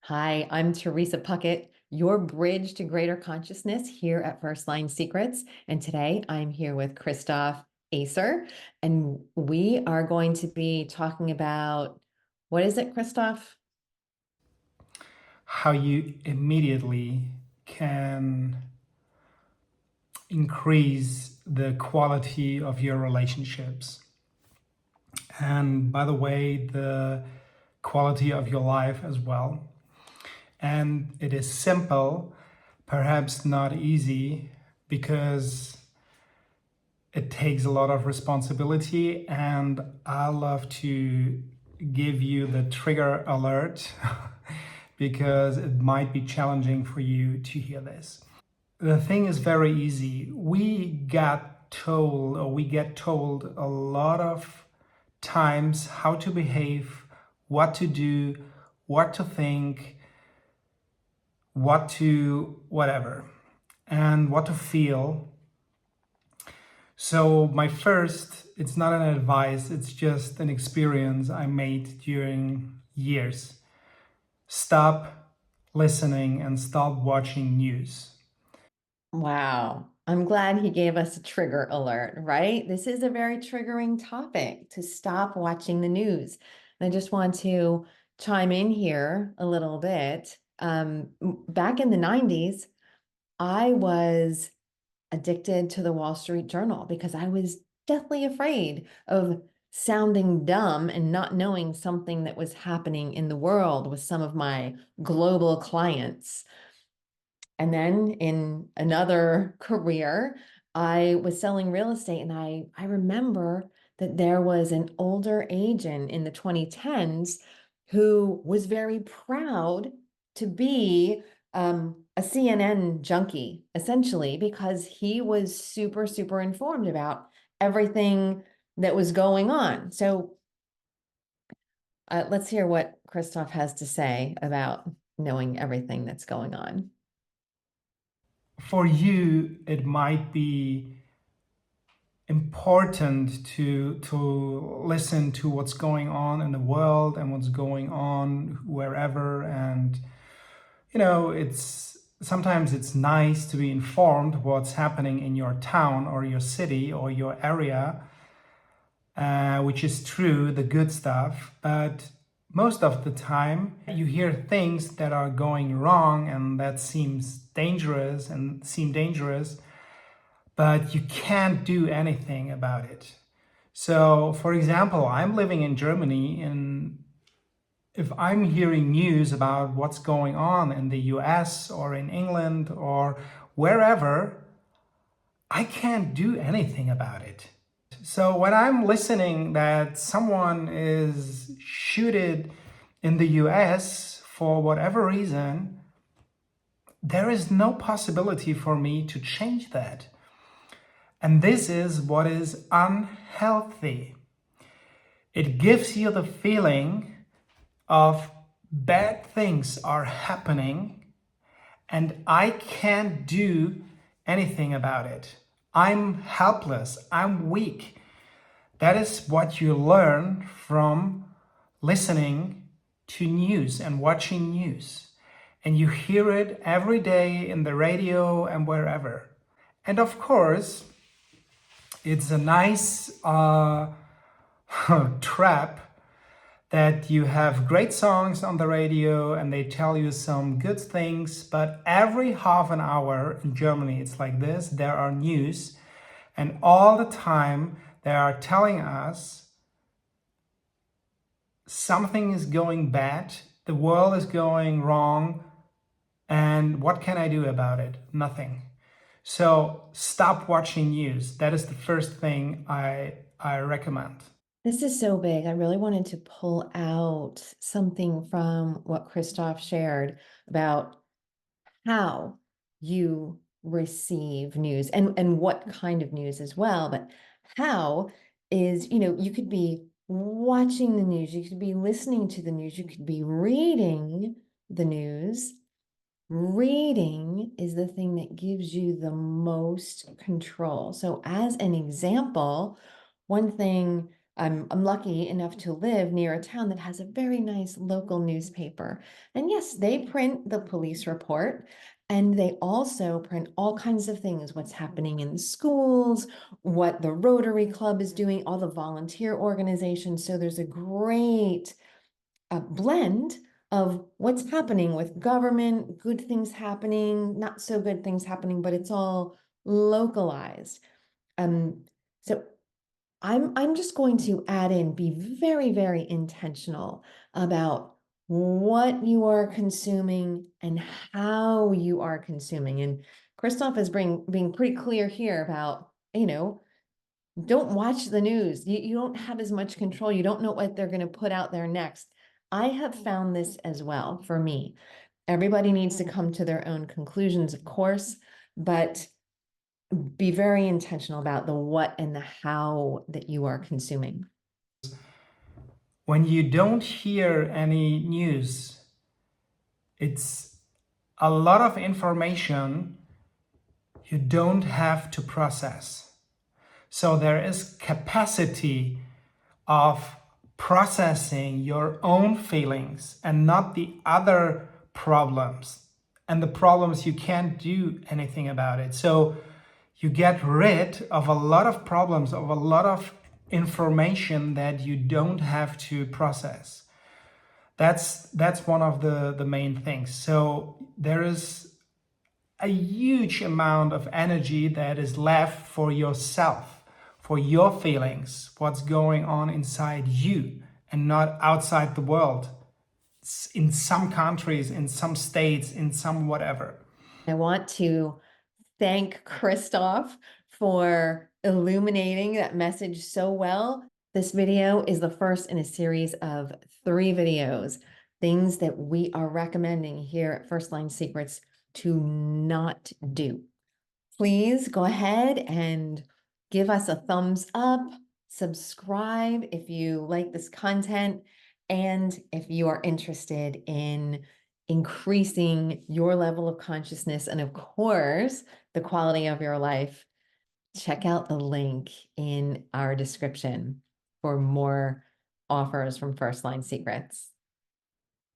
Hi, I'm Theresa Puckett, your bridge to greater consciousness here at First Line Secrets. And today I'm here with Christoph Acer, and we are going to be talking about what is it, Christoph? How you immediately can increase the quality of your relationships. And by the way, the quality of your life as well. And it is simple, perhaps not easy, because it takes a lot of responsibility. And I love to give you the trigger alert because it might be challenging for you to hear this. The thing is very easy. We get told a lot of times how to behave, what to do, what to think, what to whatever, and what to feel. So it's not an advice, it's just an experience I made during years. Stop listening and stop watching news. Wow. I'm glad he gave us a trigger alert, right? This is a very triggering topic to stop watching the news. And I just want to chime in here a little bit. Back in the 90s, I was addicted to the Wall Street Journal because I was deathly afraid of sounding dumb and not knowing something that was happening in the world with some of my global clients. And then in another career, I was selling real estate, and I remember that there was an older agent in the 2010s who was very proud to be a CNN junkie, essentially, because he was super, super informed about everything that was going on. So let's hear what Christoph has to say about knowing everything that's going on. For you, it might be important to listen to what's going on in the world and what's going on wherever. And it's sometimes it's nice to be informed what's happening in your town or your city or your area, which is true, the good stuff. But most of the time you hear things that are going wrong and that seem dangerous, but you can't do anything about it. So, for example, I'm living in Germany, and if I'm hearing news about what's going on in the US or in England or wherever, I can't do anything about it. So, when I'm listening that someone is shooted in the US for whatever reason, there is no possibility for me to change that. And this is what is unhealthy. It gives you the feeling of bad things are happening and I can't do anything about it. I'm helpless. I'm weak. That is what you learn from listening to news and watching news. And you hear it every day in the radio and wherever. And of course, it's a nice trap that you have great songs on the radio and they tell you some good things, but every half an hour in Germany, it's like this, there are news, and all the time they are telling us something is going bad, the world is going wrong, and what can I do about it? Nothing. So stop watching news. That is the first thing I recommend. This is so big. I really wanted to pull out something from what Christoph shared about how you receive news and what kind of news as well. But how is, you could be watching the news, you could be listening to the news, you could be reading the news. Reading is the thing that gives you the most control. So, as an example, one thing I'm lucky enough to live near a town that has a very nice local newspaper. And yes, they print the police report, and they also print all kinds of things, what's happening in the schools, what the Rotary Club is doing, all the volunteer organizations. So there's a great blend of what's happening with government, good things happening, not so good things happening, but it's all localized. So I'm just going to add in, be very, very intentional about what you are consuming and how you are consuming. And Christoph is being pretty clear here about, don't watch the news. You don't have as much control. You don't know what they're going to put out there next. I have found this as well for me. Everybody needs to come to their own conclusions, of course, but be very intentional about the what and the how that you are consuming. When you don't hear any news, it's a lot of information you don't have to process. So there is capacity of processing your own feelings and not the other problems and the problems you can't do anything about it. So you get rid of a lot of problems, of a lot of information that you don't have to process. That's one of the main things. So there is a huge amount of energy that is left for yourself, for your feelings, what's going on inside you and not outside the world. In some countries, in some states, in some whatever. I want to thank Christoph for illuminating that message so well. This video is the first in a series of 3 videos, things that we are recommending here at First Line Secrets to not do. Please go ahead and give us a thumbs up, subscribe if you like this content, and if you are interested in increasing your level of consciousness and, of course, the quality of your life, check out the link in our description for more offers from First Line Secrets.